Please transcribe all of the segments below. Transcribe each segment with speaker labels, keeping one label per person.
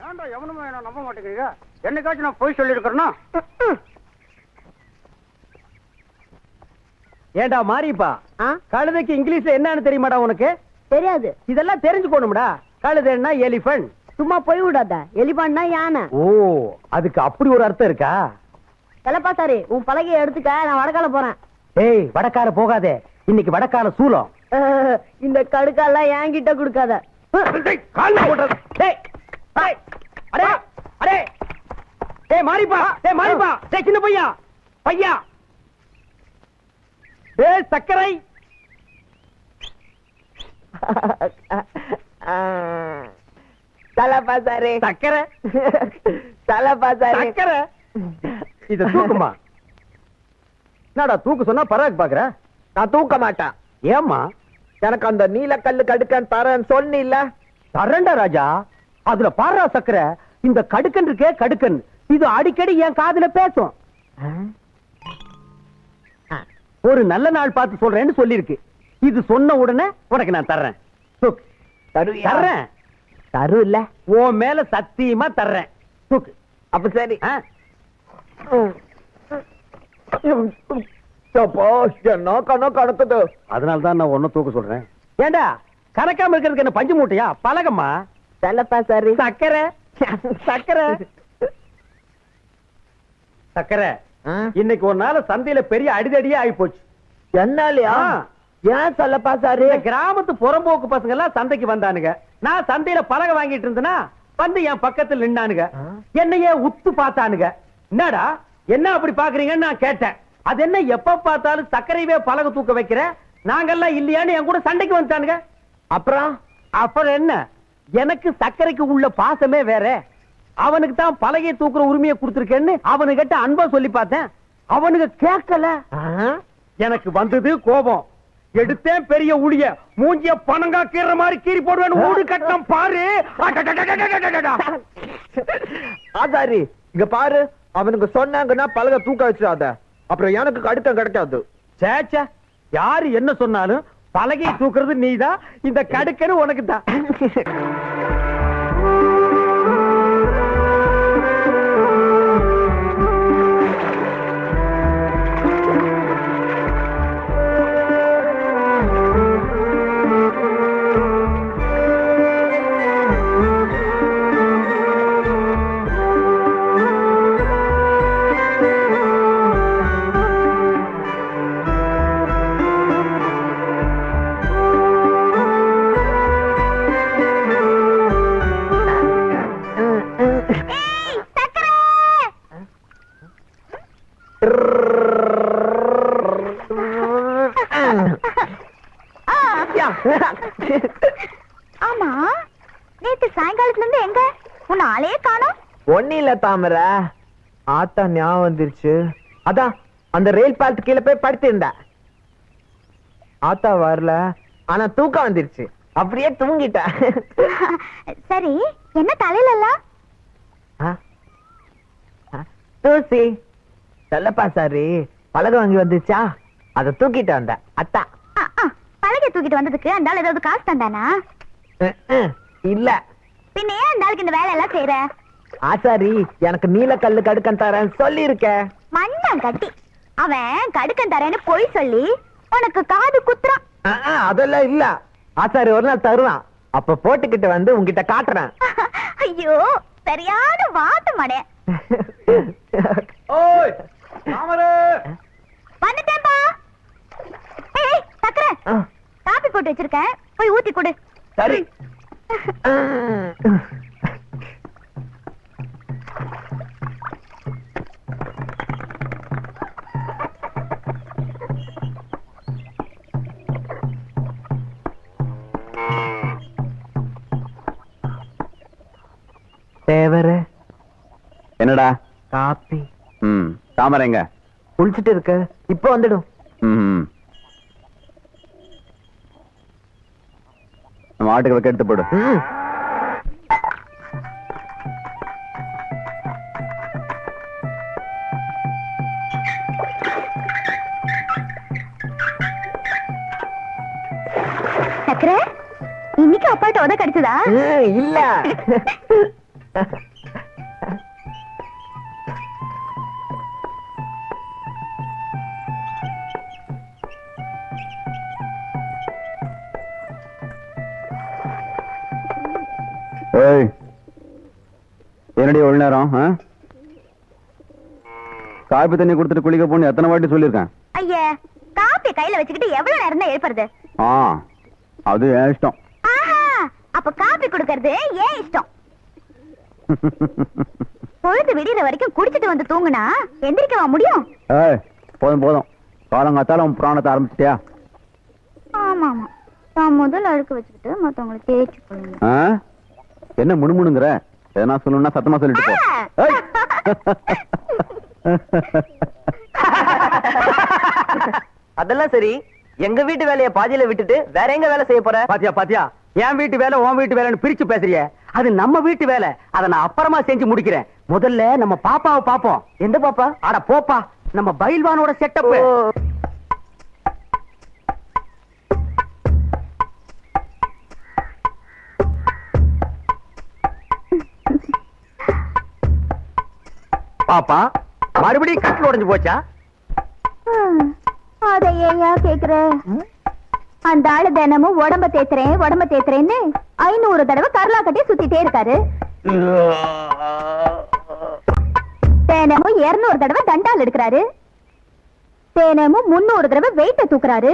Speaker 1: ஏன்டா எவனுமே என்ன நம்ப மாட்டேங்கிறீங்க? என்னைக்காச்சும் நான் போய் சொல்லியிருக்கிறேன்னா? ஏண்டா மாரிப்பா, கழுதைக்கு இங்கிலீஷ்ல என்னன்னு தெரியுமாடா உனக்கு?
Speaker 2: தெரியாது.
Speaker 1: இதெல்லாம் தெரிஞ்சுக்கணும்டா. கழுதைன்னா எலிபென்ட்.
Speaker 2: சும்மா போய் விடாத. எலிபான்னா யானை.
Speaker 1: ஓ, அதுக்கு அப்படி ஒரு அர்த்தம் இருக்கா?
Speaker 2: செல்லப்பா சாரி, உன் பலகையை எடுத்துக்க, நான் வடக்கால போறேன்.
Speaker 1: ஏய், வடக்கார போகாதே, இன்னைக்கு வடக்கால சூலம்.
Speaker 2: இந்த கடுக்காலாம் என்கிட்ட கொடுக்காத.
Speaker 1: மாரிப்பா, மாரிப்பா, சின்ன பையா பையா, சக்கரை.
Speaker 2: செல்லப்பா சாரி,
Speaker 1: சக்கரை.
Speaker 2: செல்லப்பா சாரி,
Speaker 1: சக்கரை. இத தூக்குமா? என்னடா தூக்கு சொன்னா பராக் பாக்குற?
Speaker 2: நான் தூக்க மாட்டேன்.
Speaker 1: ஏம்மா?
Speaker 2: எனக்கு அந்த நீலக்கல்லு கடுக்கன் தரேன்னு சொன்ன இல்ல?
Speaker 1: தரண்டா ராஜா. அதுல பாரா சக்கரை. இந்த கடுக்கன் இருக்கே கடுக்கன், இது அடிக்கடி என் காதுல பேசும். ஒரு நல்ல நாள் பார்த்து சொல்றேன்னு சொல்லிருக்கு. இது சொன்ன உடனே உனக்கு நான் தர்றேன். தர்றேன்.
Speaker 2: தரு இல்ல,
Speaker 1: உன் மேல சத்தியமா தர்றேன். தூக்கு.
Speaker 2: அப்ப சரி. என்ன கணக்குது?
Speaker 1: அதனாலதான் நான் ஒன்னும் தூக்க சொல்றேன். ஏண்டா கணக்காம இருக்கிறதுக்கு என்ன பஞ்சு மூட்டையா? பழகம்மா.
Speaker 2: செல்லப்பா சாரி,
Speaker 1: சக்கரை. சக்கரை. சக்கரை. இன்னைக்கு ஒரு நாள் சந்தையில பெரிய அடிதடியே ஆகி போச்சு.
Speaker 2: என்னாலயா? ஏன் செல்லப்பா சாரி?
Speaker 1: கிராமத்து புறம்போக்கு பசங்க எல்லாம் சந்தைக்கு வந்தானுங்க. நான் சந்தையில பலகை வாங்கிட்டு இருந்தேன்னா வந்து என் பக்கத்துல நின்னானுங்க. என்னையே உத்து பார்த்தானுங்க. என்னடா என்ன அப்படி பாக்குறீங்கன்னு நான் கேட்டேன். அது என்ன எப்ப பார்த்தாலும் சர்க்கரைவே பலகை தூக்க வைக்கிற, நாங்கெல்லாம் இல்லையான்னு என் கூட சண்டைக்கு வந்துட்டானுங்க. அப்புறம் என்ன, எனக்கு சர்க்கரைக்கு உள்ள பாசமே வேற. அவனுக்கு தான் பலகையை தூக்குற உரிமையை கொடுத்திருக்கேன்னு அவனுகிட்ட அன்பா சொல்லி பார்த்தேன். அவனுக்கு கேட்கல. எனக்கு வந்தது கோபம். எடுத்தேன் பெரிய ஊழிய, மூஞ்சிய பணங்கா கீற மாதிரி கீறி போடுவேன். ஊடு கட்டம் பாரு.
Speaker 2: ஆதாரி இங்க பாரு, அவனுக்கு சொன்னாங்கன்னா பலகை தூக்க வச்சிடாத, அப்புறம் எனக்கு கடுக்கம் கிடைக்காது.
Speaker 1: சேச்சா, யாரு என்ன சொன்னாலும் பலகை தூக்குறது நீதான், இந்த கடுக்கன்னு உனக்கு தான்.
Speaker 3: ஆமா, நேத்து சாயங்காலத்துல இருந்து எங்க உன்னை ஆளே காணோம்?
Speaker 2: ஒண்ணு இல்ல தாமர, ஆத்தா ஞாபகம் வந்துருச்சு. அதான் அந்த ரயில் பாலத்து கீழே போய் படுத்து இருந்த. ஆத்தா வரல, ஆனா தூக்கம் வந்துருச்சு, அப்படியே தூங்கிட்ட.
Speaker 3: சரி, என்ன தலையில எல்லாம்
Speaker 2: தூசி? செல்லப்பா சாரி, பலகை வாங்கி வந்துச்சா, அத தூக்கிட்டு வந்த. அத்தா
Speaker 3: பலகை தூக்கிட்டு வந்ததுக்கு அந்த ஆள் ஏதாவது காசு தந்தானா?
Speaker 2: இல்ல.
Speaker 3: பின்ன ஏன் அந்த ஆளுக்கு இந்த வேலை எல்லாம் செய்யற?
Speaker 2: ஆசாரி எனக்கு நீலக்கல்லு கடுக்கன் தரேன் சொல்லி இருக்க.
Speaker 3: மண்ணான் கட்டி அவன் கடுக்கன் தரேன்னு பொய் சொல்லி உனக்கு காது குத்துறான்.
Speaker 2: அதெல்லாம் இல்ல, ஆசாரி ஒரு நாள் தருவான், அப்ப போட்டுக்கிட்டு வந்து உன்கிட்ட காட்டுறேன்.
Speaker 3: ஐயோ, சரியான வாட்டு மடே. வந்துட்டேன்பா. ஏய் சக்கரை, காபி போட்டு வச்சிருக்கேன், போய் ஊத்தி கொடு.
Speaker 2: சரி. தேவர
Speaker 4: என்னடா?
Speaker 2: காப்பி.
Speaker 4: தாமரை எங்க?
Speaker 2: குளிச்சுட்டு இருக்க, இப்ப வந்துடும்.
Speaker 4: நம்ம ஆட்டுக்கு வைக்க எடுத்து போடு.
Speaker 3: சக்கரை, இன்னைக்கு அப்பாட்ட உத கிடைச்சதா?
Speaker 2: இல்ல,
Speaker 4: ஏய், என்னடி ஒரு நேரம் காப்பி தண்ணி கொடுத்துட்டு குளிக்க போன்னு எத்தனை வாட்டி சொல்லியிருக்கேன்.
Speaker 3: ஐயா, காப்பி கையில வச்சுக்கிட்டு எவ்வளவு நேரம் தான் எழுப்புறது?
Speaker 4: அது என் இஷ்டம்.
Speaker 3: அப்ப காப்பி குடுக்கறது ஏன் இஷ்டம்? பொழுது விடிற வரைக்கும் குடிச்சிட்டு வந்து தூங்குனா எந்திரிக்கவா முடியும்?
Speaker 4: போதும் போதும், காலங்காத்தால உன் புராணத்தை ஆரம்பிச்சிட்டியா?
Speaker 3: ஆமா ஆமா, நான் முதல் அழுக்க வச்சுக்கிட்டு மத்தவங்களை தேய்ச்சி போடுங்க.
Speaker 4: என்ன முணுமுணுங்கிற? எதனா சொல்லணும்னா சத்தமா சொல்லிட்டு போ.
Speaker 2: அதெல்லாம் சரி, எங்க வீட்டு வேலைய பாதியில விட்டுட்டு வேற எங்க வேலை செய்ய போற?
Speaker 1: பாத்தியா பாத்தியா, என் வீட்டு வேலை உன் வீட்டு வேலைன்னு பிரிச்சு பேசுறிய. அது நம்ம வீட்டு வேலை, அதை நான் அப்புறமா செஞ்சு முடிக்கிறேன். முதல்ல நம்ம பாப்பாவை பாப்போம்.
Speaker 2: எந்த பாப்பா?
Speaker 1: அட போப்பா, நம்ம பயில்வானோட செட்டப். பாப்பா, மறுபடியும் கட்டில் உடைஞ்சு போச்சா?
Speaker 3: அதை ஏயா கேக்குற? அந்த ஆளு தினமும் உடம்ப தேத்துறேன்னு 500 தடவை கரலா கட்டி சுத்திட்டே இருக்காரு. தினமும் 200 தடவை தண்டால் எடுக்கிறாரு. தினமும் 300 தடவை வெயிட்ட தூக்குறாரு.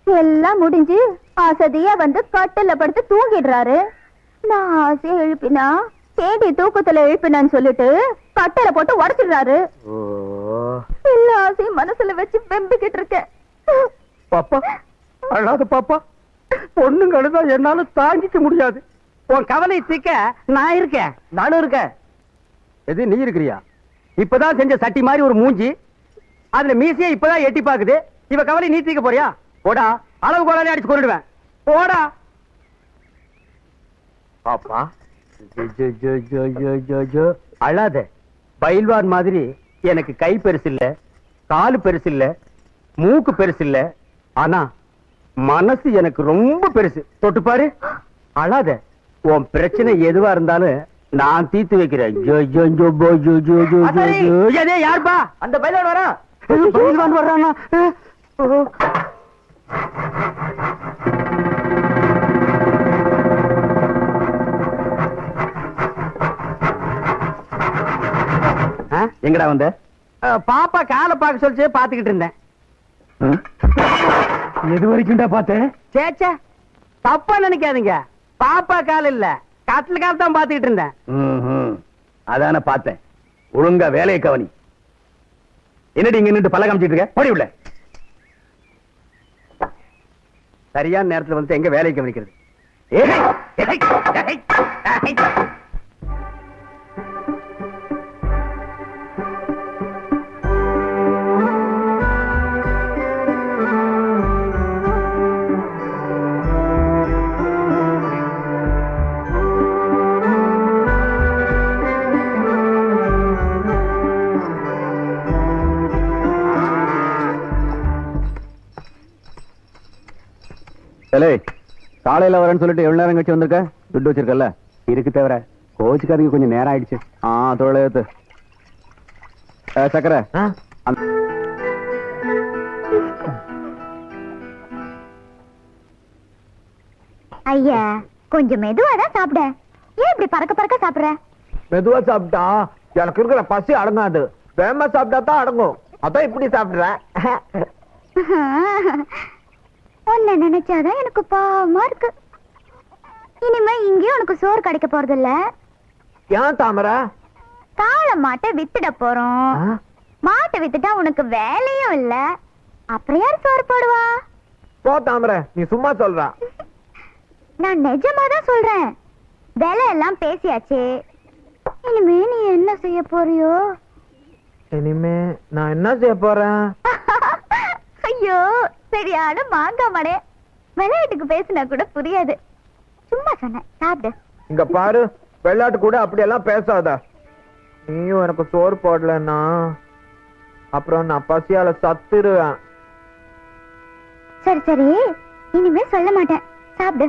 Speaker 3: எல்லாம் முடிஞ்சு அசதியா வந்து கட்டில படுத்து தூங்கிடுறாரு. நான் ஆசையா எழுப்பினா தேடி தூக்கத்துல எழுப்பினான்னு சொல்லிட்டு கட்டல போட்டு உடைச்சிடுறாரு. எல்லா ஆசையும் மனசுல வச்சு வெம்பிக்கிட்டு இருக்கேன்.
Speaker 1: பாப்பா அழாத பாப்பா, பொண்ணுங்க அழுதா என்னால தாங்கிக்க முடியாது. உன் கவலை தீக்க நான் இருக்கேன்.
Speaker 2: நானும் இருக்கேன்.
Speaker 1: எது நீ இருக்கிறியா? இப்பதான் செஞ்ச சட்டி மாதிரி ஒரு மூஞ்சி, அதுல மீசையே இப்பதான் எட்டி பாக்குது. இவ கவலை நீ தீக்க போறியா? போடா, அளவு கோலாலே அடிச்சு கொண்டுடுவேன். போடா பாப்பா. அழாத. பயில்வான் மாதிரி எனக்கு கை பெருசு இல்ல, காலு பெருசு இல்ல, மூக்கு பெருசு இல்ல, ஆனா மனசு எனக்கு ரொம்ப பெருசு. தொட்டு பாரு. அழாத. உன் பிரச்சனை எதுவா இருந்தாலும் நான் தீர்த்து வைக்கிறேன். யாருப்பா?
Speaker 2: அந்த பயில்வான் வரா.
Speaker 1: பயில்வான் வர்றானா?
Speaker 4: எங்கடா வந்த?
Speaker 1: பாப்பா காலை பார்க்க சொல்லிச்சு, பாத்துக்கிட்டு இருந்தேன். எது வரைக்கும்டா பார்த்தேன்? சேச்சா, தப்பா நினைக்காதீங்க. பாப்பா கால் இல்ல, கட்டில் கால் தான் பாத்துக்கிட்டு இருந்தேன்.
Speaker 4: அதான பார்த்தேன். ஒழுங்கா வேலையை கவனி. என்னடி இங்க நின்று பல்ல காமிச்சிட்டு இருக்க? போடி உள்ள.
Speaker 1: சரியான நேரத்துல வந்து எங்க வேலையை கவனிக்கிறது?
Speaker 4: காலையில வரேன்னு சொல்லிட்டு எவ்வளவு நேரம் கழிச்சு வந்திருக்க? துட்டு வச்சிருக்கல?
Speaker 1: இருக்கு தவிர கோச்சுக்காரங்க கொஞ்சம் நேரம் ஆயிடுச்சு.
Speaker 4: தொழிலத்து சக்கரை.
Speaker 3: ஐயா, கொஞ்சம் மெதுவாதான் சாப்பிட. ஏன் இப்படி பறக்க பறக்க சாப்பிடுற?
Speaker 2: மெதுவா சாப்பிட்டா எனக்கு இருக்கிற பசி அடங்காது. வேகமா சாப்பிட்டா தான் அடங்கும். அதான் இப்படி சாப்பிடுறேன்.
Speaker 3: உன்னை நினைச்சாதான் எனக்கு பாவமா இருக்கு. இனிமே இங்கேயும் உனக்கு சோறு கிடைக்க போறது இல்ல.
Speaker 2: ஏன் தாமரை?
Speaker 3: காளை மாட்டை வித்துட போறோம். மாட்டை வித்துட்டா உனக்கு வேலையும் இல்ல, அப்புறம் யார் சோறு போடுவா?
Speaker 2: போ தாமரை, நீ சும்மா சொல்ற.
Speaker 3: நான் நிஜமாதான் சொல்றேன். வேலை எல்லாம் பேசியாச்சு. இனிமே நீ என்ன செய்ய போறியோ?
Speaker 2: இனிமே நான் என்ன செய்ய போறேன்?
Speaker 3: ஐயோ, சரியான மாங்கா மடே. விளையாட்டுக்கு பேசினா கூட புரியாது. சும்மா சொன்னேன், சாப்பிடு.
Speaker 2: இங்க பாரு, விளையாட்டு கூட அப்படியெல்லாம் பேசாத. நீயும் எனக்கு சோறு போடலன்னா அப்புறம் நான் பசியால சத்துருவேன்.
Speaker 3: சரி சரி, இனிமே சொல்ல மாட்டேன், சாப்பிடு.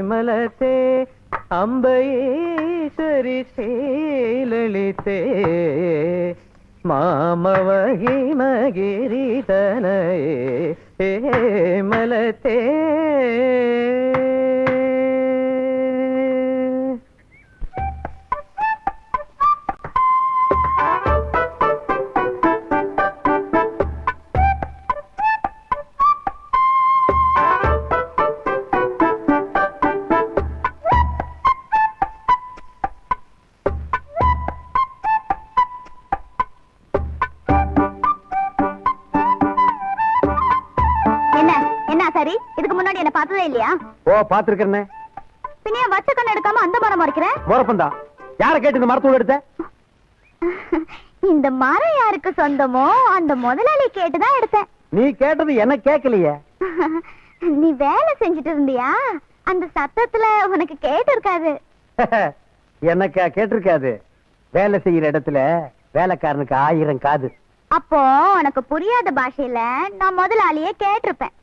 Speaker 2: மலத்தே அம்பையேஸ்வரி ஸ்ரீலலிதே மாமவகி மகிரிதனயே மலத்தே.
Speaker 3: இதுக்கு முன்னாடி என்ன பார்த்ததே இல்லையா?
Speaker 1: ஓ, பாத்துருக்கேன்.
Speaker 3: பின்ன வச்ச கண்ணு எடுக்காம அந்த மரம் மறைக்கிறேன்.
Speaker 1: மரப்பந்தா யார கேட்டு இந்த மரத்தோட எடுத்த?
Speaker 3: இந்த மரம் யாருக்கு சொந்தமோ அந்த முதலாளி கேட்டுதான் எடுத்தேன்.
Speaker 1: நீ கேட்டது என்ன கேட்கலையே.
Speaker 3: நீ வேலை செஞ்சுட்டு இருந்தியா? அந்த சத்தத்துல உனக்கு கேட்டு இருக்காது.
Speaker 1: எனக்கு கேட்டிருக்காது. வேலை செய்யற இடத்துல வேலைக்காரனுக்கு 1000 காது.
Speaker 3: அப்போ உனக்கு புரியாத பாஷையில நான் முதலாளியே கேட்டிருப்பேன்.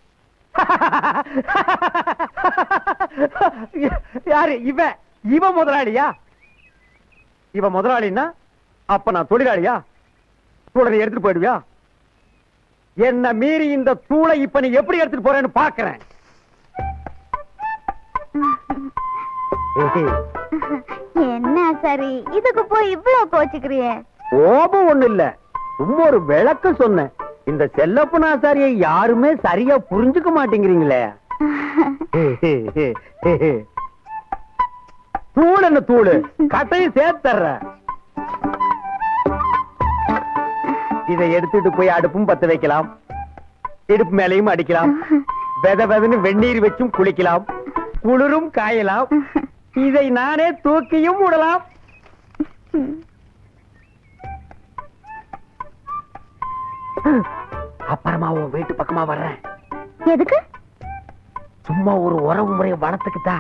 Speaker 1: யாரு இவ முதலாளியா? இவ முதலாளின்னா அப்ப நான் தொழிலாளியா? தூளை எடுத்துட்டு போயிடுவியா? என்ன மீறி இந்த தூளை இப்ப நீ எப்படி எடுத்துட்டு போறேன்னு பாக்குறேன்.
Speaker 3: என்ன சரி, இதுக்கு போய் இவ்வளவு கோச்சுக்கிறிய?
Speaker 1: கோபம் ஒண்ணு இல்ல, சும்மா ஒரு விளக்கம் சொன்னேன். இந்த செல்லப்பனாசாரியை யாருமே சரியா புரிஞ்சுக்க மாட்டேங்கிறீங்களே. தூள் என்ன தூளு, கட்டையும் சேர்த்தர்ற. இதை எடுத்துட்டு போய் அடுப்பும் பத்த வைக்கலாம், இடுப்பு மேலையும் அடிக்கலாம், வெத வெதன்னு வெந்நீர் வச்சும் குளிக்கலாம், குளிரும் காயலாம், இதை நானே தூக்கியும் விடலாம். அப்புறமா உன் வீட்டு பக்கமா வர்றேன்.
Speaker 3: எதுக்கு?
Speaker 1: சும்மா ஒரு உறவு முறையை வளர்த்துக்கிட்டா.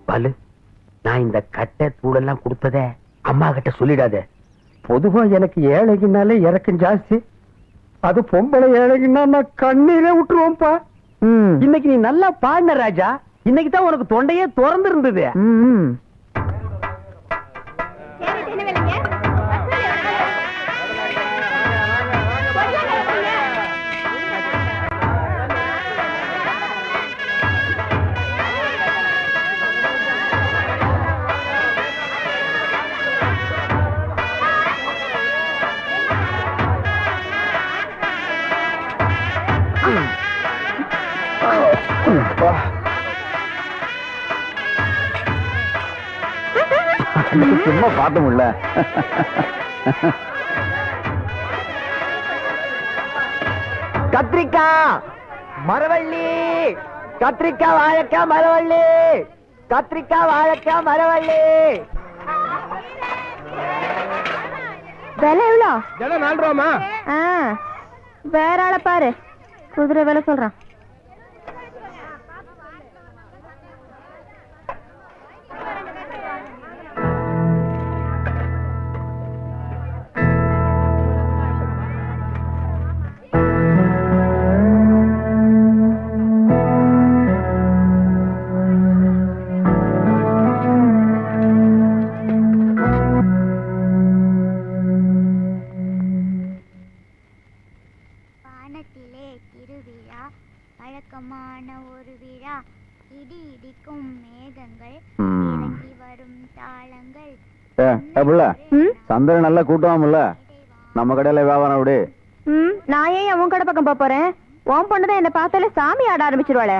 Speaker 1: பாலு, நான் இந்த கட்டை தூளெல்லாம் கொடுத்ததே அம்மா கிட்ட சொல்லிடாத. பொதுவா எனக்கு ஏழைக்குனாலே இறக்கம் ஜாஸ்தி. அது பொம்பளை ஏழைக்குன்னா நான் கண்ணீரே விட்டுருவோம்ப்பா. இன்னைக்கு நீ நல்லா பாடின ராஜா. இன்னைக்கு தான் உனக்கு தொண்டையே திறந்து இருந்தது. சும்மா பார்த்த முடியல. கத்திரிக்காய், மரவள்ளி, கத்திரிக்காய், வாழைக்காய், மரவள்ளி, கத்திரிக்காய், வாழைக்காய், மரவள்ளி.
Speaker 3: விலை எவ்வளோ?
Speaker 2: விலை 4 ரூபாமா?
Speaker 3: வேற ஆளை பாரு, குதிரை விலை சொல்றான்.
Speaker 5: வழக்கமான ஒரு விழா, இடி இடிக்கும் மேகங்கள், இறங்கி வரும் தாளங்கள்,
Speaker 4: சந்தை நல்லா கூட்டமாம்ல, நம்ம கடையில வியாபாரம் அப்படி.
Speaker 3: நான் ஏன் உன் கடை பக்கம் போறேன்? உன் பொண்ணுதான் என்ன பார்த்தாலே சாமி ஆட ஆரம்பிச்சிருவாளே.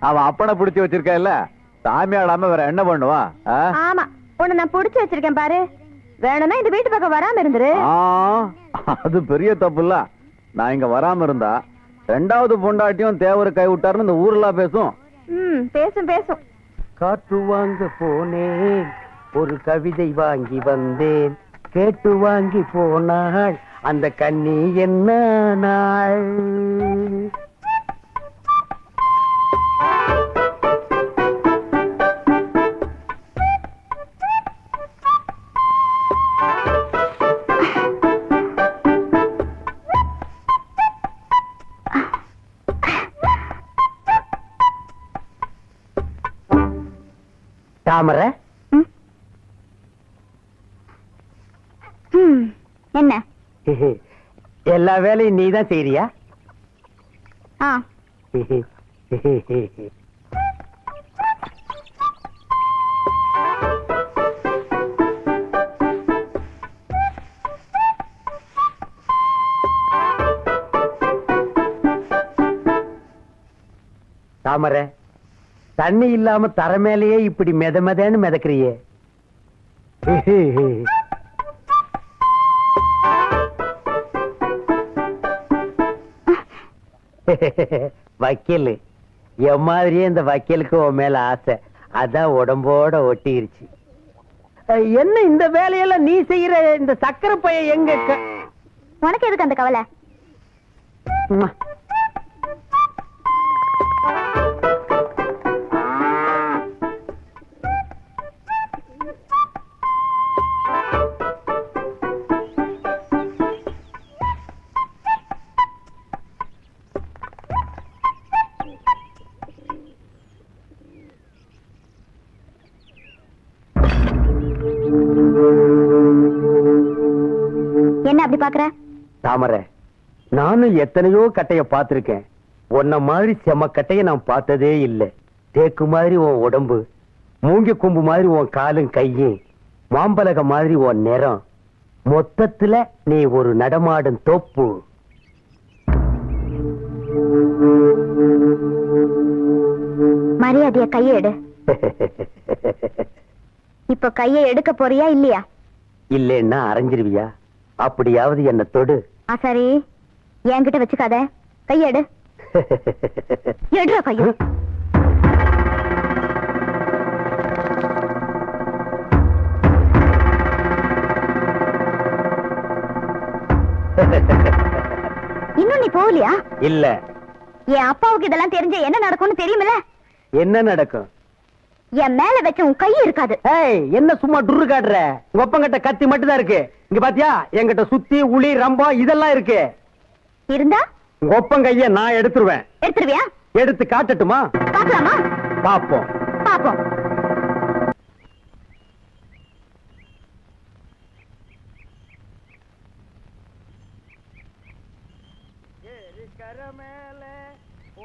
Speaker 4: அவ அப்பனை பிடிச்சி வச்சிருக்கா இல்ல, சாமி ஆடாம வேற என்ன பண்ணுவா?
Speaker 3: ஆமா, உன்னை நான் புடிச்சு வச்சிருக்கேன் பாரு. வேணும்னா இந்த வீட்டு பக்கம் வராம இருந்துரு.
Speaker 4: அது பெரிய தப்பு இல்ல. நான் இங்க வராம இருந்தா ரெண்டாவது பொண்டாட்டியும் தேவரு கை விட்டாருன்னு இந்த ஊர்லாம் பேசும்.
Speaker 3: பேசும் பேசும்.
Speaker 1: காற்று வாங்க போனேன், ஒரு கவிதை வாங்கி வந்தேன், கேட்டு வாங்கி போனாள் அந்த கண்ணி என்ன நாள். தாமரை,
Speaker 3: என்ன
Speaker 1: எல்லா வேலையும் நீதான் செய்யறியா? தாமரை, தண்ணி இல்லாம தர மேலேயே இப்படி மெதன்னு மிதக்கிறியே. வக்கீல் என் மாதிரியே இந்த வக்கீலுக்கு உன் மேல ஆசை, அதான் உடம்போட ஒட்டிருச்சு. என்ன இந்த வேலையெல்லாம் நீ செய்யற? இந்த சக்கரை பைய எங்க?
Speaker 3: உனக்கு எதுக்கு அந்த கவலை? என்ன அப்படி பாக்குற?
Speaker 1: தாமரை, நானும் எத்தனையோ கட்டைய பார்த்திருக்கேன். உன்ன மாதிரி செம கட்டைய நான் பார்த்ததே இல்லை. தேக்கு மாதிரி உன் உடம்பு, மூங்கி கொம்பு மாதிரி உன் காலும் கையும், மாம்பலக மாதிரி உன் நிறம், மொத்தத்துல நீ ஒரு நடமாடும் தோப்பு.
Speaker 3: மரியாதைய கையை எடு. இப்ப கையை எடுக்க போறியா இல்லையா?
Speaker 1: இல்லைன்னா அரைஞ்சிருவியா? அப்படியாவது என்ன தொடு.
Speaker 3: சரி, என்கிட்ட வச்சுக்காத, கையை எடு. எடுற கையை. இன்னும் நீ போகலையா?
Speaker 1: இல்ல.
Speaker 3: என் அப்பாவுக்கு இதெல்லாம் தெரிஞ்ச என்ன நடக்கும்னு தெரியுமில்ல?
Speaker 1: என்ன நடக்கும்?
Speaker 3: என் மேல வச்ச உன் கை இருக்காது.
Speaker 1: என்ன சும்மா டுரு காட்டுற? உங்க ஒப்பங்கிட்ட கத்தி மட்டும் தான் இருக்கு. இங்க பாத்தியா, என்கிட்ட சுத்தி உளி ரம்பம் இதெல்லாம் இருக்கு.
Speaker 3: இருந்தா
Speaker 1: உங்க ஒப்பங்கைய நான் எடுத்துருவேன்.
Speaker 3: எடுத்துருவியா?
Speaker 1: எடுத்து காட்டட்டுமா?
Speaker 3: பாக்கலாமா?
Speaker 1: பாப்போம்
Speaker 3: பாப்போம்.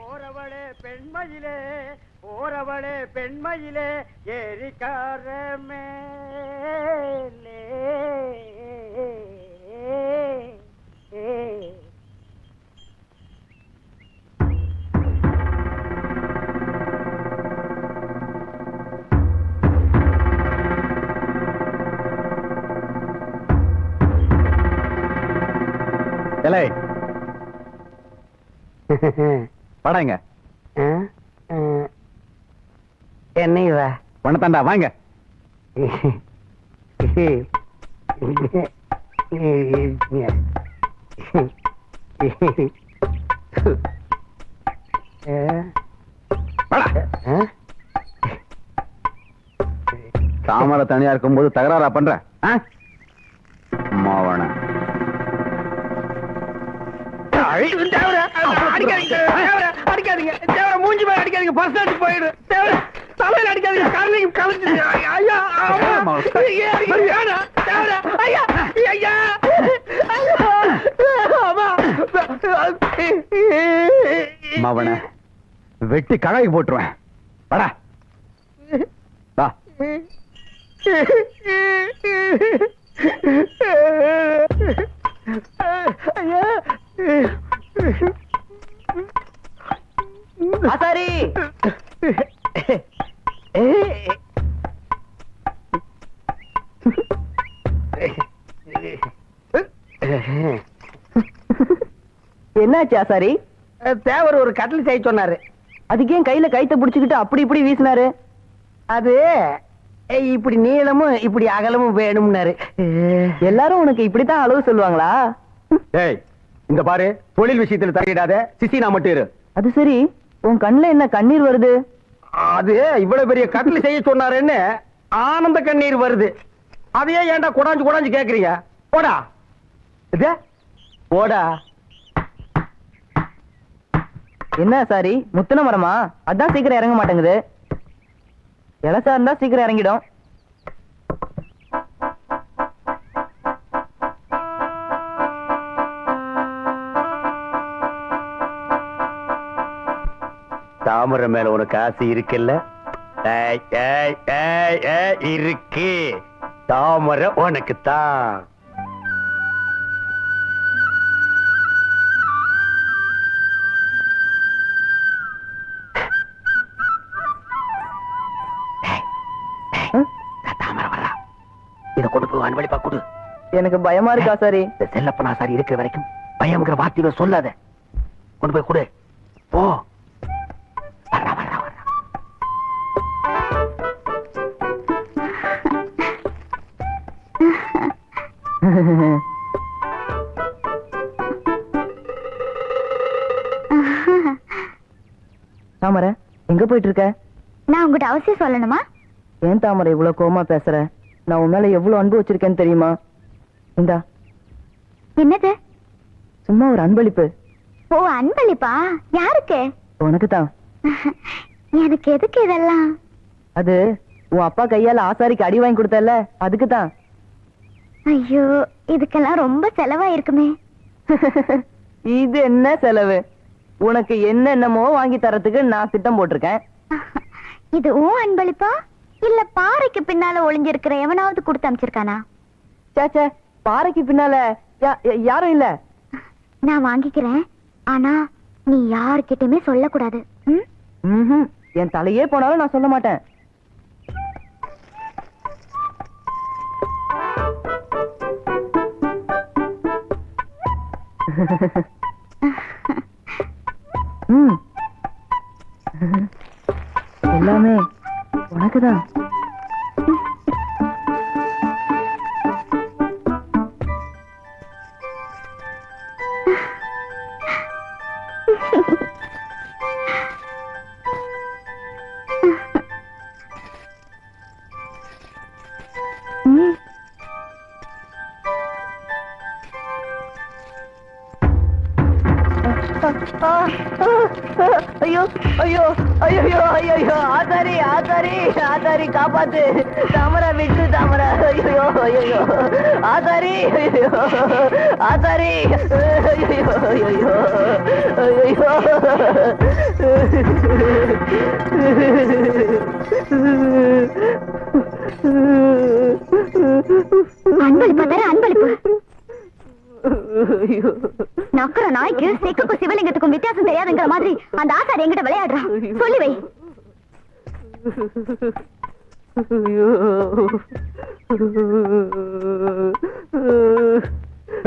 Speaker 1: ஓரவளே பெண்மயிலே, ஓரவளே பெண்மயிலே, ஏரிக்கார மேலே.
Speaker 4: படாங்க
Speaker 1: என்ன
Speaker 4: பணத்தாண்டா வாங்க. தாமரை தனியா இருக்கும் போது தகராறா பண்ற மாவன.
Speaker 1: அடிக்காதீங்க தேவர, மூஞ்சி மேல அடிக்காதீங்க, பர்சன்ட் போயிடு. தேவர தலையில அடிக்காதீங்க, கரணிக்கு கலந்துச்சு. ஐயா தேவர, ஐயா ஐயா
Speaker 4: மாவன வெட்டி கழாய்க்கு போட்டுருவேன். வாடா
Speaker 2: ஆசாரி என்னாச்சு ஆசாரி?
Speaker 1: தேவர் ஒரு கட்டில் செய்ய சொன்னாரு.
Speaker 2: அதுக்கு ஏன் கையில கைத்த புடிச்சுக்கிட்டு அப்படி இப்படி வீசினாரு?
Speaker 1: அது இப்படி நீளமும் இப்படி அகலமும் வேணும்னாரு.
Speaker 2: எல்லாரும் உனக்கு இப்படித்தான் அளவு சொல்லுவாங்களா?
Speaker 4: ஏய் இந்த பாரு, தொழில் விஷயத்துல தலையிடாத, சிசி நான் மட்டும் இரு.
Speaker 2: அது சரி, உன் கண்ணுல என்ன கண்ணீர் வருது?
Speaker 1: அது இவ்வளவு பெரிய கட்டில் செய்ய சொன்னாருன்னு ஆனந்த கண்ணீர் வருது. அதையே ஏன்டா குடாஞ்சு குடாஞ்சு கேக்குறீங்க? போடா இது போடா.
Speaker 2: என்ன சாரி, முத்துன மரமா? அதான் சீக்கிரம் இறங்க மாட்டேங்குது. இலசா இருந்தா சீக்கிரம் இறங்கிடும்.
Speaker 1: தாமரை மேல உனக்கு ஆசை இருக்குல்ல? இருக்கு. தாமரை உனக்கு தான். தாமரை வரா, இத கொண்டு போய் அன்பளிப்பா கொடு.
Speaker 2: எனக்கு பயமா இருக்கா சாரி.
Speaker 1: இந்த செல்லப்பனா சாரி இருக்கிற வரைக்கும் பயம்ங்கிற வார்த்தைகள் சொல்லாத. கொண்டு போய் கொடு. போ. வர்றா வர்றா வர்றா.
Speaker 2: தாமரை எங்க போயிட்டு இருக்க?
Speaker 3: நான் உங்ககிட்ட அவசியம் சொல்லணுமா?
Speaker 2: ஏன் தாமரை இவ்வளவு கோவமா பேசுற? நான் உன் மேல எவ்வளவு அன்பு வச்சிருக்கேன்னு தெரியுமா? இந்தா.
Speaker 3: என்னது?
Speaker 2: சும்மா ஒரு அன்பளிப்பு.
Speaker 3: ஓ, அன்பளிப்பா? யாருக்கு?
Speaker 2: உனக்கு தான்.
Speaker 3: எனக்கு எதுக்கு இதெல்லாம்?
Speaker 2: அது உன் அப்பா கையால ஆசாரிக்கு அடி வாங்கி கொடுத்தல, அதுக்கு தான்.
Speaker 3: ஐயோ, இதுக்கெல்லாம் ரொம்ப செலவா இருக்குமே.
Speaker 2: இது என்ன செலவு? உனக்கு என்னென்னமோ வாங்கி தரத்துக்கு நான் திட்டம் போட்டிருக்கேன்.
Speaker 3: இது உன் அன்பளிப்பா இல்ல பாறைக்கு பின்னால ஒளிஞ்சிருக்கிற எவனாவது கொடுத்து அமைச்சிருக்கானா?
Speaker 2: சேச்சே, பாறைக்கு பின்னால யாரும் இல்ல.
Speaker 3: நான் வாங்கிக்கிறேன், ஆனா நீ யார்கிட்டயுமே சொல்லக்கூடாது.
Speaker 2: என் தலையே போனாலும் நான் சொல்ல மாட்டேன். எல்லாமே உனக்குதான். ஐயோ ஐயோ ஐயோ ஐயோ, ஆசாரி ஆசாரி ஆசாரி காப்பாத்து. தாமரை விட்டு தாமரை. ஐயோ ஐயோ ஆசாரி. ஐயோ ஆசாரி. ஐயோ ஐயோ ஐயோ.
Speaker 3: அன்பளிப்பு தர அன்பளிப்பு. நக்கற நாய்க்கு செக்குக்கும் சிவலிங்கத்துக்கும் வித்தியாசம் தெரியாதுங்கிற மாதிரி அந்த ஆசாரி என்கிட்ட விளையாடுறான். சொல்லி வை.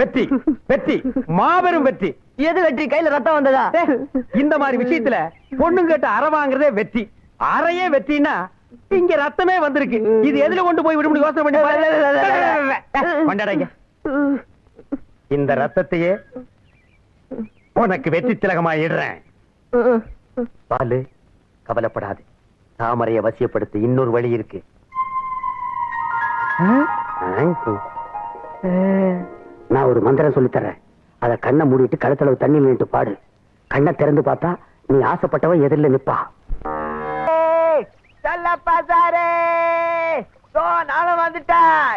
Speaker 1: வெற்றி வெற்றி, மாபெரும் வெற்றி.
Speaker 2: எது வெற்றி? கையில ரத்தம் வந்ததா?
Speaker 1: இந்த மாதிரி விஷயத்துல பொண்ணுங்கிட்ட அறை வாங்குறதே வெற்றி. அறையே வெற்றினா இங்க ரத்தமே வந்திருக்கு. இது எதுல கொண்டு போய் விட யோசனை பண்ணி கொண்டாடாங்க. இந்த ரத்தத்தையே உனக்கு வெற்றி திலகமா இடுறேன். பாலு, கவலைப்படாது. தாமரையை வசியப்படுத்த இன்னொரு வழி இருக்கு. நான் ஒரு மந்திரம் சொல்லி தரேன். அத கண்ணை மூடிட்டு கழுத்தளவு தண்ணி நின்று பாடு. கண்ணை திறந்து பார்த்தா நீ ஆசைப்பட்டவ எதிரில நிப்பா.
Speaker 2: செல்லப்பாசாரே, நானும் வந்துட்டேன்.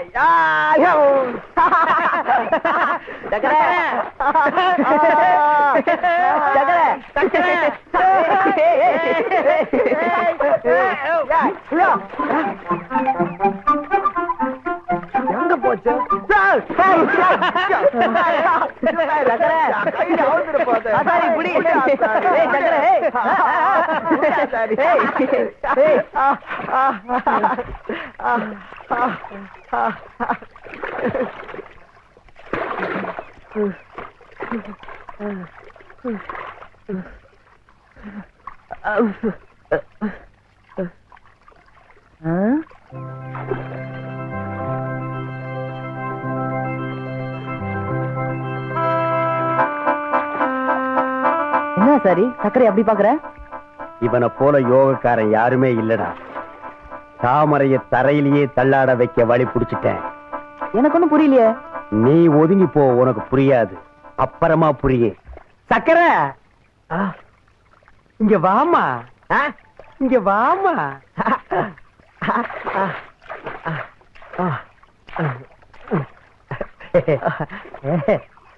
Speaker 2: எங்க போச்சு?
Speaker 1: என்ன சரி சக்கரை அப்படி பாக்குற? இவனை போல யோகக்காரன் யாருமே இல்லடா. தாமரைய தரையிலேயே தள்ளாட வைக்க வழி புடிச்சிட்டேன். எனக்கு ஒண்ணும் புரியலையே. நீ ஒதுங்கி போ, உனக்கு புரியாது, அப்புறமா புரியும். சக்கரை இங்க வாமா, இங்க வாமா.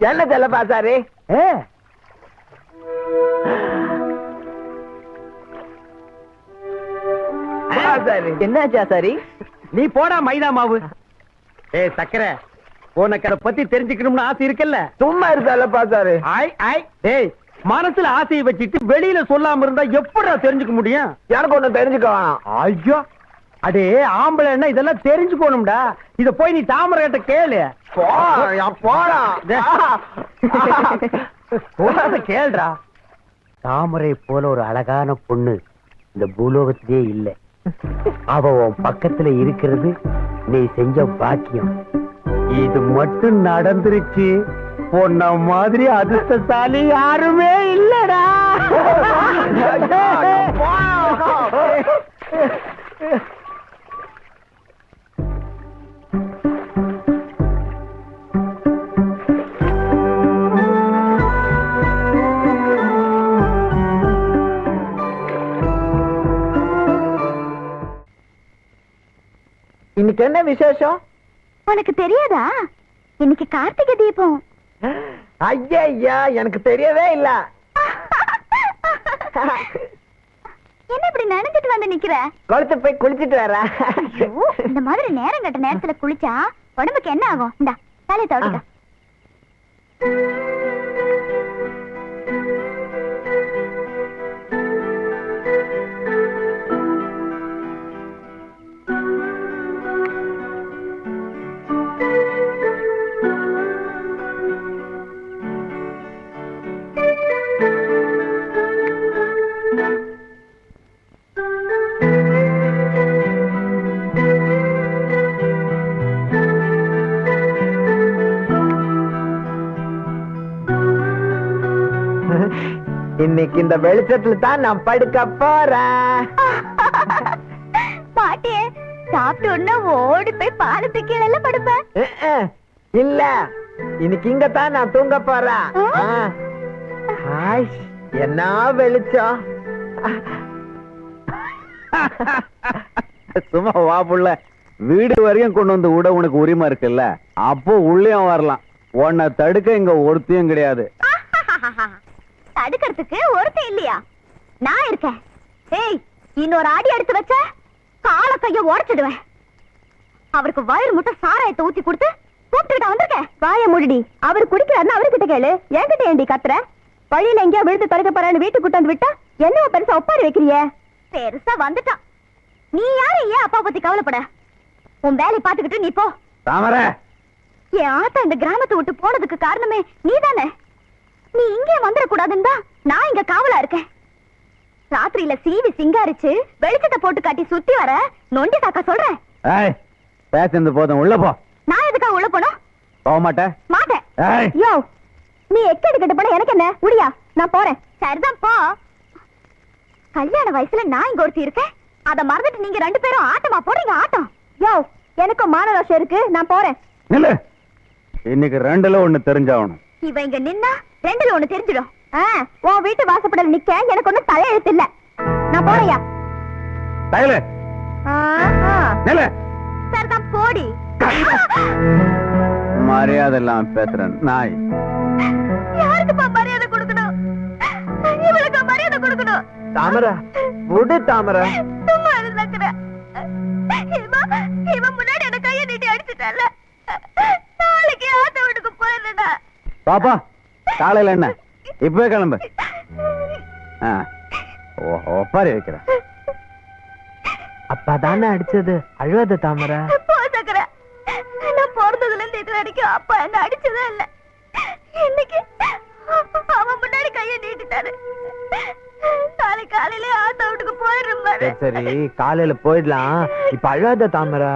Speaker 2: என்ன செல்ல பாசாரு?
Speaker 1: என்னாச்சா சாரி? நீ போடா மைதா மாவு. சக்கரை, உனக்கு அதை பத்தி தெரிஞ்சுக்கணும்னு ஆசை இருக்குல்ல?
Speaker 2: சும்மா இருந்தல்ல பாசாரு.
Speaker 1: டேய், மனசுல ஆசையை வச்சுட்டு வெளியில சொல்லாம இருந்தா எப்படா தெரிஞ்சுக்க முடியும்?
Speaker 2: எனக்கு ஒண்ணு தெரிஞ்சுக்க வேணாம்.
Speaker 1: ஐயோ, அடே ஆம்பளை என்ன இதெல்லாம் தெரிஞ்சுக்கணும்டா. இத போய் நீ தாமரை கிட்ட கேளு. கேள்றா. தாமரை போல ஒரு அழகான பொண்ணு இந்த பூலோகத்திலே இல்ல. அவ உன் பக்கத்துல இருக்கிறது நீ செஞ்ச பாக்கியம். இது மட்டும் நடந்துருச்சு, பொண்ண மாதிரி அதிர்ஷ்டசாலி யாருமே இல்லடா.
Speaker 2: இன்னைக்கு என்ன விசேஷம்?
Speaker 3: உனக்கு தெரியாதா? இன்னைக்கு கார்த்திகை தீபம்.
Speaker 2: ஐயா, எனக்கு தெரியவே இல்ல.
Speaker 3: என்ன இப்படி நனைஞ்சிட்டு வந்து நிக்கிற?
Speaker 2: குளத்து போய் குளிச்சிட்டு வர.
Speaker 3: இந்த மாதிரி நேரம் கட்ட நேரத்துல குளிச்சா உடம்புக்கு என்ன ஆகும்? இந்தா தலையை தவிர்க்க.
Speaker 2: இன்னைக்கு இந்த வெளிச்சத்துல தான் நான் படுக்க போறேன்.
Speaker 3: பாட்டியே, சாப்பிட்டு உடனே ஓடி போய் பாலத்து கீழே படுப்பேன்.
Speaker 2: இல்ல, இன்னைக்கு இங்க தான் நான் தூங்க போறேன். என்ன வெளிச்சம்.
Speaker 4: சும்மா வா புள்ள, வீடு வரையும் கொண்டு வந்து விட உனக்கு உரிமை இருக்குல்ல, அப்போ உள்ளேயும் வரலாம். உன்னை தடுக்க இங்க ஒருத்தையும் கிடையாது.
Speaker 3: தடுக்கிறதுக்கு ஒருத்தன் இல்லையா? நான் இருக்கேன். ஏய், இன்னொரு அடி எடுத்து வச்ச கால கைய உடைச்சிடுவேன். அவருக்கு வயிறு முட்டை சாராயத்தை ஊத்தி கொடுத்து கூப்பிட்டு வந்திருக்கேன். வாய மூடிடி. அவர் குடிக்கிறாருன்னு அவர்கிட்ட கேளு. என்கிட்ட ஏண்டி கத்துற? வழியில எங்கேயா விழுத்து தொலைக்க போறான்னு வீட்டுக்கு வந்து விட்டா என்ன பெருசா ஒப்பாரி வைக்கிறிய? பெருசா வந்துட்டான். நீ யாரு ஏன் அப்பா பத்தி கவலைப்பட? உன் வேலை பாத்துக்கிட்டு நீ போ.
Speaker 4: தாமரை,
Speaker 3: என் ஆத்தா இந்த கிராமத்தை விட்டு போனதுக்கு காரணமே நீதானே. நீ இங்கே வந்துடக்கூடாதுன்னு நான் இங்க காவலா இருக்கேன். ராத்திரியில சீவி சிங்காரிச்சு வெளிச்சத்தை போட்டு காட்டி சுத்தி வர நொண்டி தாக்கா சொல்றேன்.
Speaker 4: பேசுறது போதும், உள்ள போ.
Speaker 3: நான் எதுக்காக உள்ள போனோம்?
Speaker 4: போக மாட்டேன்.
Speaker 3: மாட்டேன். யோ, நீ எக்கடி கட்டு போன எனக்கு என்ன? உடியா, நான் போறேன். சரிதான் போ. கல்யாண வயசுல நான் இங்க ஒருத்தி இருக்கேன், அத மறந்துட்டு நீங்க ரெண்டு பேரும் ஆட்டமா போறீங்க ஆட்டம். யோ, எனக்கும் மானரோஷம் இருக்கு, நான் போறேன்.
Speaker 4: நில்லு. இன்னைக்கு ரெண்டுல ஒண்ணு தெரிஞ்சாகணும்.
Speaker 3: இவ இங்க நின்னா ரெண்டுல ஒண்ணு தெரிஞ்சிடும். உன் வீட்டு வாசப்படல நிக்க எனக்கு ஒண்ணு தலையெழுத்து இல்ல. நான் போறையா?
Speaker 4: தயலு. நில்லு.
Speaker 3: சரிதான் போடி.
Speaker 4: மரியாதை எல்லாம் பேசுறேன் நாய்.
Speaker 3: யாருக்குப்பா மரியாதை கொடுக்கணும்? இவளுக்கு மரியாதை கொடுக்கணும்.
Speaker 2: தாமரை, விடு தாமரை.
Speaker 3: சும்மா இருக்கிற இவன் முன்னாடி என்ன கையை நீட்டி அடிச்சுட்டால. நாளைக்கு ஆத்த வீட்டுக்கு போயிடுறா.
Speaker 4: பாப்பா காலையில என்ன இப்பவே கிளம்பு. ஒப்பாரி வைக்கிறேன்.
Speaker 2: அப்பதானே அடிச்சது, அழுவாத தாமரை.
Speaker 3: போதக்கற நான் பிறந்ததுல இருந்து இது வரைக்கும் அப்பா என்ன அடிச்சதே இல்ல. இன்னைக்கு அவன் முன்னாடி கையை நீட்டிட்டாரு. நாளைக்கு காலையில ஆத்த வீட்டுக்கு போயிடுறேன் பாரு.
Speaker 2: சரி காலையில போயிடலாம், இப்ப அழுவாத தாமரை.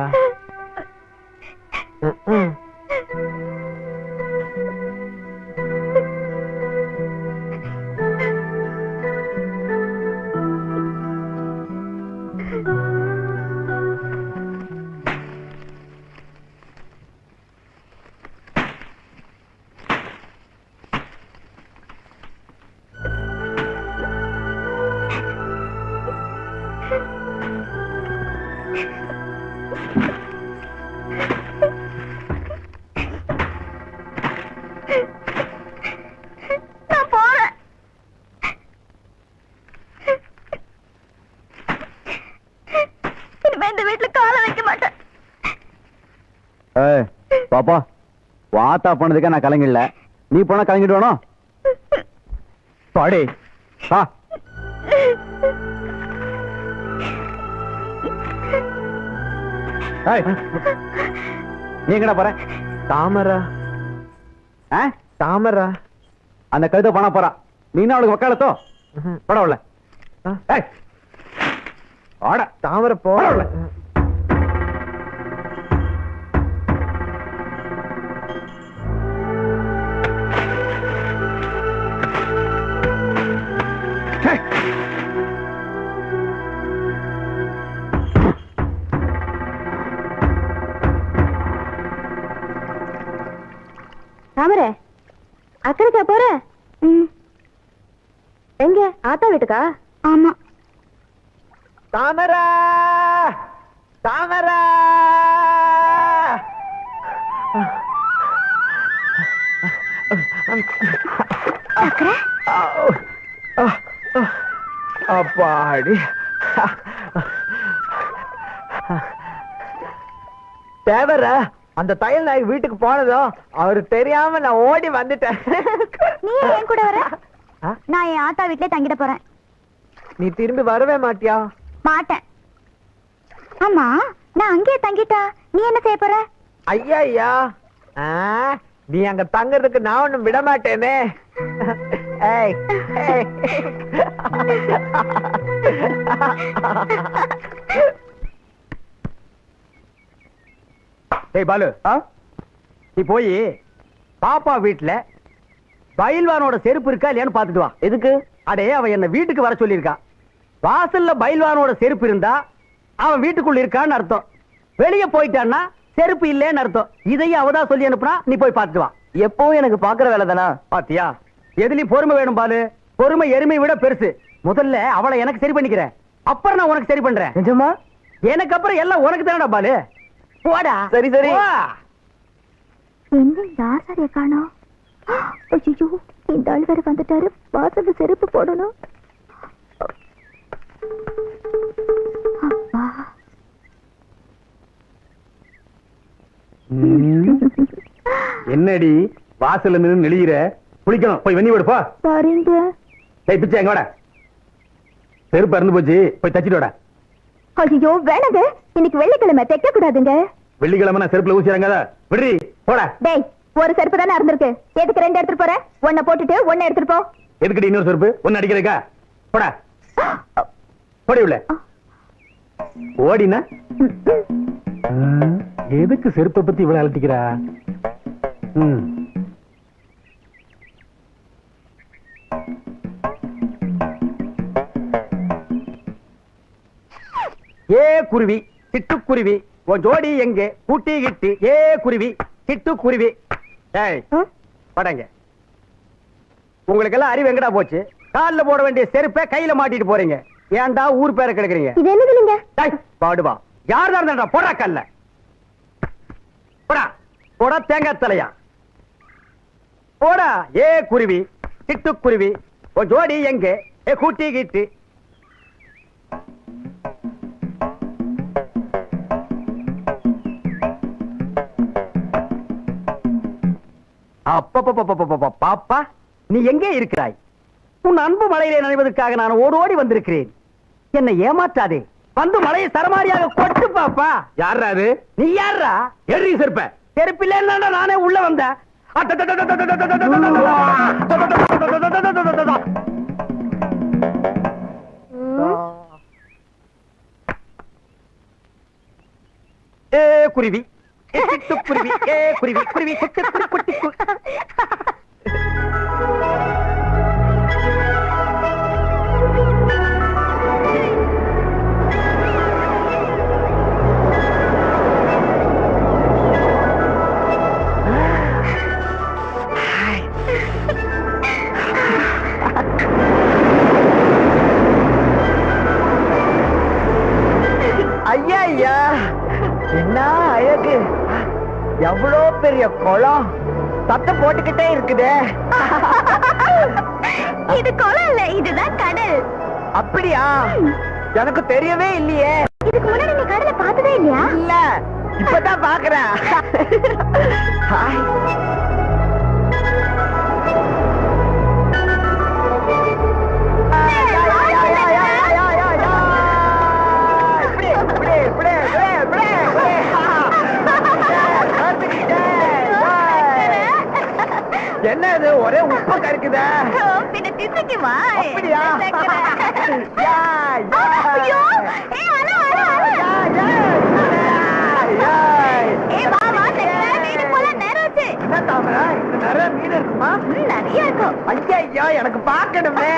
Speaker 4: பாப்பா வாத்தா பண்ணதுக்கே நான் கலங்கிடல, நீ போனா கலங்கிட்டு வேணும். பாடி நீ எங்கடா போற?
Speaker 2: தாமரை தாமரை
Speaker 4: அந்த கழுத்தை பண்ண போறா, நீனா அவளுக்கு வக்காலத்தோ படவுல
Speaker 2: தாமரை போட.
Speaker 3: தாமரை அக்கறைக்கா போற? எங்க ஆத்தா வீட்டுக்கா? ஆமா.
Speaker 2: தாமரை தாமரை அப்பாடி தேவர அந்த தையல் நாய் வீட்டுக்கு போனதும் அவரு தெரியாம நான் ஓடி வந்துட்டேன்.
Speaker 3: நீ என் கூட வர? நான் என் ஆத்தா வீட்லயே தங்கிட போறேன்.
Speaker 2: நீ திரும்பி வரவே மாட்டியா?
Speaker 3: மாட்டேன். ஆமா நான் அங்கேயே தங்கிட்டா நீ என்ன செய்ய போற?
Speaker 2: ஐயா ஐயா நீ அங்க தங்கறதுக்கு நான் ஒண்ணும் விட மாட்டேனே. ஏய்
Speaker 1: டேய் பாலு, நீ போய் பாப்பா வீட்டுல பயில்வானோட செருப்பு இருக்கா இல்லையான்னு பாத்துட்டு வா.
Speaker 2: எதுக்கு?
Speaker 1: அடே அவன் என்ன வீட்டுக்கு வர சொல்லியிருக்கா. வாசல்ல பயில்வானோட செருப்பு இருந்தா அவன் வீட்டுக்குள்ள இருக்கான்னு அர்த்தம். வெளியே போயிட்டான்னா செருப்பு இல்லேன்னு அர்த்தம். இதையும் அவதான் சொல்லி அனுப்புனா, நீ போய் பாத்துட்டு வா.
Speaker 2: எப்பவும் எனக்கு பாக்குற வேலை தானா?
Speaker 1: பாத்தியா, எதுலயும் பொறுமை வேணும் பாலு. பொறுமை எருமை விட பெருசு. முதல்ல அவளை எனக்கு சரி பண்ணிக்கிறேன், அப்புறம் நான் உனக்கு சரி பண்றேன்.
Speaker 2: நிஜமா?
Speaker 1: எனக்கு அப்புறம் எல்லாம் உனக்கு தானடா பாலு. போடா.
Speaker 2: சரி சரி.
Speaker 3: என்ன இந்த ஆசாரிய காணோம்? ஐயோ இந்த ஆள் வேற வந்துட்டாரு. வாசல்ல செருப்பு போடணும். அப்பா
Speaker 1: என்னடி வாசல்ல நின்னு நெளியிற? குளிக்கணும், போய் வெண்ணி விடுப்பா.
Speaker 3: சரிங்க.
Speaker 1: டேய் பிச்சை எங்க வாடா. செருப்பு இறந்து போச்சு, போய் தச்சிட்டு வாடா.
Speaker 3: ஐயோ வேணாங்க, இன்னைக்கு வெள்ளிக்கிழமை தைக்க கூடாதுங்க.
Speaker 1: வெள்ளிக்கிழமை நான் செருப்புல ஊசி இறங்காத. விடுறி போடா.
Speaker 3: டேய் ஒரு செருப்பு தானே இருந்திருக்கு, எதுக்கு ரெண்டு எடுத்துட்டு போற? ஒன்ன போட்டுட்டு ஒன்ன எடுத்துட்டு போ.
Speaker 1: எதுக்குடி இன்னொரு செருப்பு? ஒன்னு அடிக்கிறதுக்கா? போடா போடி உள்ள. ஓடினா எதுக்கு செருப்பை பத்தி இவ்வளவு அலட்டிக்கிறா? ஏ குருவி சிட்டுக்குருவி உன் ஜோடி எங்கே கூட்டி கிட்டி? ஏ குருவி சிட்டுக்குருவி. ஏய் படங்க, உங்களுக்கு எல்லாம் அறிவு எங்கடா போச்சு? கால்ல போட வேண்டிய செருப்பை கையில மாட்டிட்டு போறீங்க. ஏன்டா ஊர் பேரை கெடுக்குறீங்க?
Speaker 3: இது என்னது இல்லைங்க?
Speaker 1: பாடுவா யார் தான் இருந்தா போடா கல்ல. போடா போடா தேங்காய் தலையா. போடா ஏ குருவி சிட்டுக்குருவி உன் ஜோடி எங்கே கூட்டி கிட்டி? அப்பப்பப்பப்பப்பப்ப, பாப்பா நீ எங்கே இருக்கிறாய்? உன் அன்பு மலையிலே நனைவதற்காக நான் ஓடோடி வந்திருக்கிறேன். என்னை ஏமாற்றாதே. வந்து மலையை சரமாரியாக கொட்டு பாப்பா.
Speaker 2: யாரா அது?
Speaker 1: நீ யாரா?
Speaker 2: எரி செருப்ப.
Speaker 1: செருப்பில்லை நானே உள்ள வந்தேன். ஏ குருவி, ஏ சிட்டுக்குருவி, ஏ குருவி குருவி சிட்டுக்குருவி குட்டி
Speaker 2: ஐயா ஐயா, என்ன அழகு! எவ்வளோ பெரிய குளம்! சத்தம் போட்டுக்கிட்டே இருக்குதே.
Speaker 3: இது குளம் இல்ல, இதுதான் கடல்.
Speaker 2: அப்படியா? எனக்கு தெரியவே இல்லையே.
Speaker 3: இதுக்கு முன்னாடி நீ கடலை பார்த்ததே இல்லையா?
Speaker 2: இல்ல, இப்பதான் பாக்குறேன். ஹாய். என்ன இது ஒரே உப்பு கருக்குதா?
Speaker 3: பின்ன திசைக்குமா?
Speaker 2: அப்படியா?
Speaker 3: ஐயோ, ஏய் வர வர வர. ஏய் வா வா, மீன் போல நேராச்சு.
Speaker 2: என்ன தாமரை, இது நிறைய மீன் இருக்குமா?
Speaker 3: நிறைய இருக்கும்.
Speaker 2: ஐயா எனக்கு பார்க்கணுமே.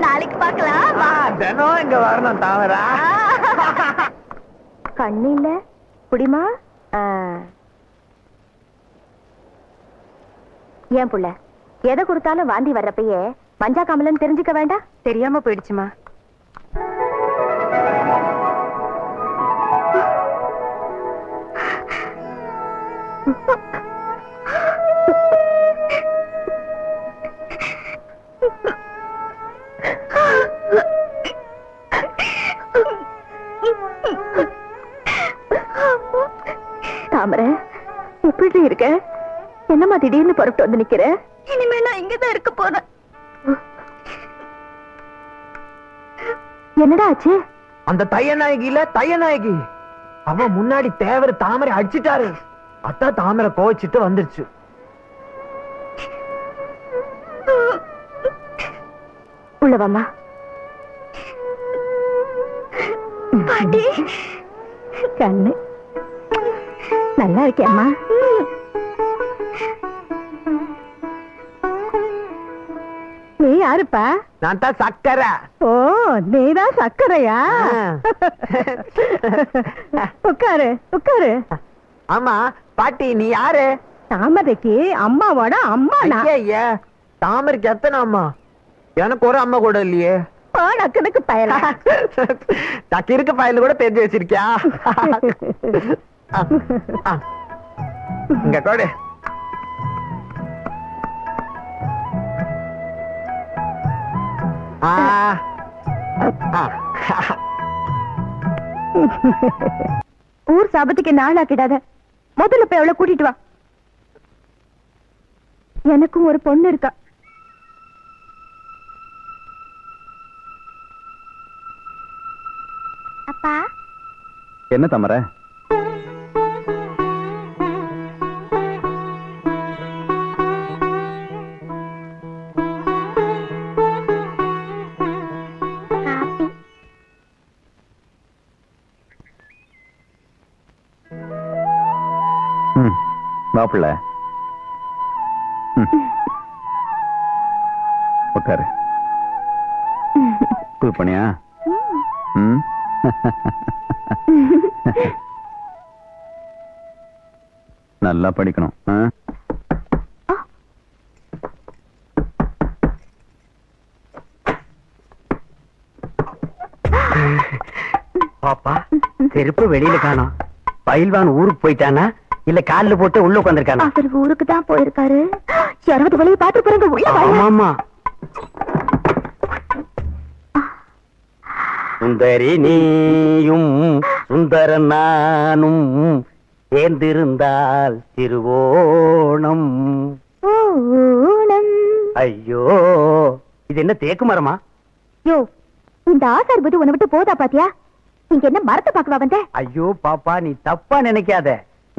Speaker 3: நாளைக்கு பார்க்கலாம்.
Speaker 2: வா, தினம் இங்க வரணும் தாமரை.
Speaker 3: கண்ணு இல்ல குடிமா. ஏன் புள்ள எதை கொடுத்தாலும் வாந்தி வர்றப்பயே மஞ்சா காமலன்னு தெரிஞ்சுக்க வேண்டாம்? தெரியாம போயிடுச்சுமா. தாமரை எப்படி இருக்க? என்னம்மா திடீர்னு புறப்பட்டு வந்து நிக்கிற? இனிமே நான் இங்கதான் இருக்க போறேன். என்னடா ஆச்சு?
Speaker 2: அந்த தையநாயகில தையநாயகி அவன் முன்னாடி தேவர் தாமரை அடிச்சிட்டாரு. அத்தா தாமரை கோச்சிட்டு வந்துருச்சு.
Speaker 3: உள்ளவாமா. பாட்டி கண்ணு நல்லா இருக்கேம்மா. நீ யாருப்பா?
Speaker 2: நான் தான் சக்கரை.
Speaker 3: ஓ, நீதான் சக்கரையா? உட்காரு உட்காரு.
Speaker 2: ஆமா பாட்டி, நீ யாரு?
Speaker 3: தாமரைக்கு அம்மாவோட அம்மா.
Speaker 2: ஐயா, தாமரைக்கு எத்தனை அம்மா? எனக்கு ஒரு அம்மா கூட இல்லையே.
Speaker 3: நக்கனுக்கு பயல.
Speaker 2: இருக்க பயல கூட தெரிஞ்சு வச்சிருக்கியா? இங்க கோடு.
Speaker 3: ஊர் சாபத்துக்கு நாளாக்கிடாத. முதல்ல போய் அவளை கூட்டிட்டு வா. எனக்கும் ஒரு பொண்ணு இருக்கா. அப்பா
Speaker 4: என்ன தாமரை? மாப்பிள்ள உட்காரு. கூல் பண்ணியா? நல்லா படிக்கணும்.
Speaker 1: பாப்பா செருப்பு வெளியில காணோம். பயில்வான் ஊருக்கு போயிட்டானா இல்ல கால்ல போட்டு உள்ள உட்கார்ந்திருக்கானா?
Speaker 3: அவர் ஊருக்கு தான் போயிருக்காரு. யாராவது வெளியே பாத்து போறாங்க. உள்ள வாங்க.
Speaker 1: ஆமா. சுந்தரி நீயும் சுந்தர நானும் சேர்ந்திருந்தால் திருவோணம்.
Speaker 3: ஓ, ஊனம்.
Speaker 1: ஐயோ, இது என்ன தேக்கு மரமா?
Speaker 3: யோ, இந்த ஆசார் புத்தி உன்னை விட்டு போதா பாத்தியா? இங்க என்ன மரத்தை பாக்கவா வந்த?
Speaker 1: ஐயோ பாப்பா, நீ தப்பா நினைக்காத.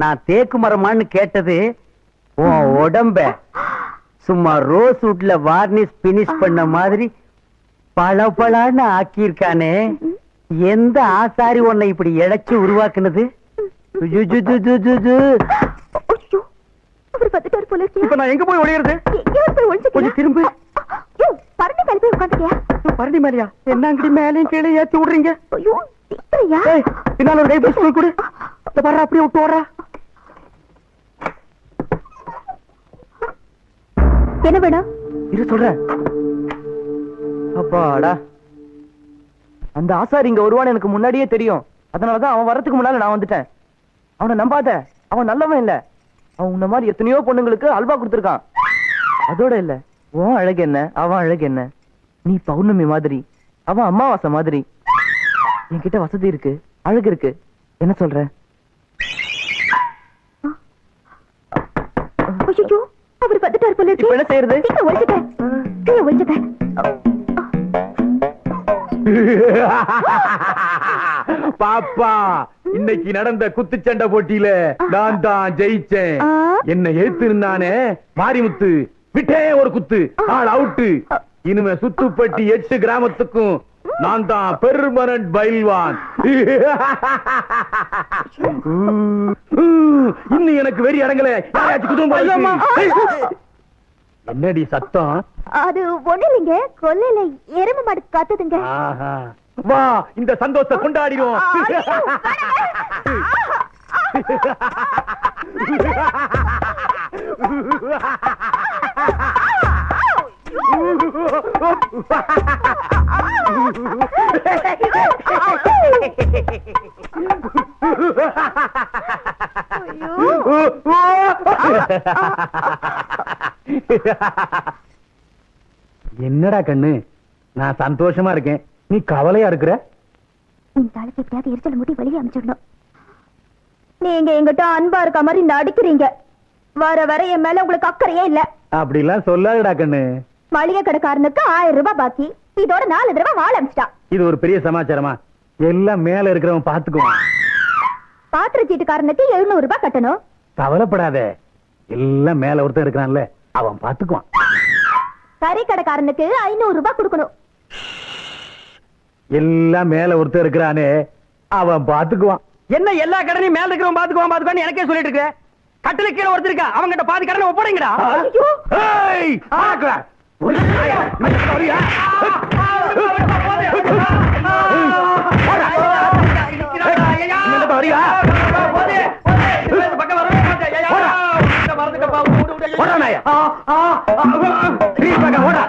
Speaker 1: நான் தேக்கு மரமான்னு கேட்டது உன் உடம்ப சும்மா ரோஸ் வுட்ல வார்னிஷ் பினிஷ் பண்ண மாதிரி பளபளன்னு ஆக்கியிருக்கானே. எந்த ஆசாரி உன்னை இப்படி இழைச்சு உருவாக்குனது?
Speaker 3: ஐயோ, அவர் வந்துட்டாரு போல இருக்கே.
Speaker 1: இப்ப நான் எங்க போய் ஒளியறது?
Speaker 3: எங்கேயாவது போய் ஒளிஞ்சுக்கிறியா?
Speaker 1: கொஞ்சம் திரும்பு.
Speaker 3: யோ, பரண்டி மேல போய் உட்காந்துட்டியா?
Speaker 1: பரண்டி மேலையா? என்ன அங்கடி மேலையும் கீழே ஏத்தி விடுறீங்க?
Speaker 3: ஐயோ, திட்டுறியா?
Speaker 1: ஏய், பின்னால ஒரு கை பிடிச்சு கொடு. இந்த பாரு, அப்படியே விட்டு ஓடுறா.
Speaker 3: என்ன வேணும்?
Speaker 1: இரு சொல்றேன். அப்பாடா, அந்த ஆசாரி இங்க வருவான்னு எனக்கு முன்னாடியே தெரியும். அதனாலதான் அவன் வர்றதுக்கு முன்னால நான் வந்துட்டேன். அவனை நம்பாத, அவன் நல்லவன் இல்ல. அவன் உன்ன மாதிரி எத்தனையோ பொண்ணுங்களுக்கு அல்வா கொடுத்திருக்கான். அதோட இல்ல, உன் அழகு என்ன, அவன் அழகு என்ன? நீ பௌர்ணமி மாதிரி, அவன் அமாவாசை மாதிரி. என்கிட்ட வசதி இருக்கு, அழகு இருக்கு. என்ன சொல்ற?
Speaker 3: ஐயோ, அவர் வந்துட்டாரு போல
Speaker 1: இப்ப என்ன
Speaker 3: இருக்கே.
Speaker 1: செய்யறது?
Speaker 3: சீக்கிரம் ஒளிஞ்சுக்க. கீழே ஒளிஞ்சுக்க.
Speaker 6: பாப்பா, இன்னைக்கு நடந்த குத்துச்சண்டை போட்டியில நான் தான் ஜெயிச்சேன்.
Speaker 3: ஆ?
Speaker 6: என்ன எழுத்திருந்தானே மாரிமுத்து, விட்டே ஒரு குத்து, ஆள் அவுட்டு. இனிமே சுத்துப்பட்டி 8 கிராமத்துக்கும் நான் தான் பெர்மனன்ட் பைல்வான். இன்னும் எனக்கு வெறி அடங்கல. யாராச்சும் குடும்பம் என்னடி சத்தம்?
Speaker 3: அது ஒண்ணு இல்லைங்க, கொல்லையில எருமை மாடு காத்துதுங்க.
Speaker 6: ஆஹா. வா, இந்த சந்தோஷத்தை கொண்டாடிடுவோம். என்னடா கண்ணு, நான் சந்தோஷமா இருக்கேன், நீ கவலையா இருக்கிற?
Speaker 3: இந்த ஆளுக்கு எப்படியாவது எரிச்சல் மூட்டி வெளியே அனுப்பிச்சிடணும். நீங்க எங்கிட்ட அன்பா இருக்க மாதிரி நடிக்கிறீங்க. வர வர என் மேல உங்களுக்கு அக்கறையே இல்ல.
Speaker 6: அப்படிலாம் சொல்லாதடா கண்ணு.
Speaker 3: மளிகை கடைக்காரனுக்கு 1000 ரூபாய் பாக்கி, இதோட 4 தடவை வாழ அமிச்சிட்டா.
Speaker 6: இது ஒரு பெரிய சமாச்சாரமா? எல்லாம் மேல இருக்கிறவன் பாத்துக்குவான்.
Speaker 3: பாத்திர சீட்டுக்காரனுக்கு 700 ரூபாய் கட்டணும்.
Speaker 6: கவலைப்படாத, எல்லாம் மேல ஒருத்தன் இருக்கிறான்ல, அவன் பாத்துக்குவான்.
Speaker 3: கறி கடைக்காரனுக்கு 500 ரூபாய் கொடுக்கணும்.
Speaker 6: எல்லாம் மேல ஒருத்தன் இருக்கிறானே, அவன் பாத்துக்குவான்.
Speaker 1: என்ன எல்லா கடனையும் மேல இருக்கிறவன் பாத்துக்குவான்னு எனக்கே சொல்லிட்டு இருக்க? கட்டில கீழே ஒருத்தருக்கா, அவங்கிட்ட பாதி கடனை ஒப்படைங்கடா.
Speaker 6: ஏய், ஆக்களா. ஒரு நாயா, இந்த வரியா? இந்த வரியா? ஓடா நாயா. நீ பக்கம் ஓடா.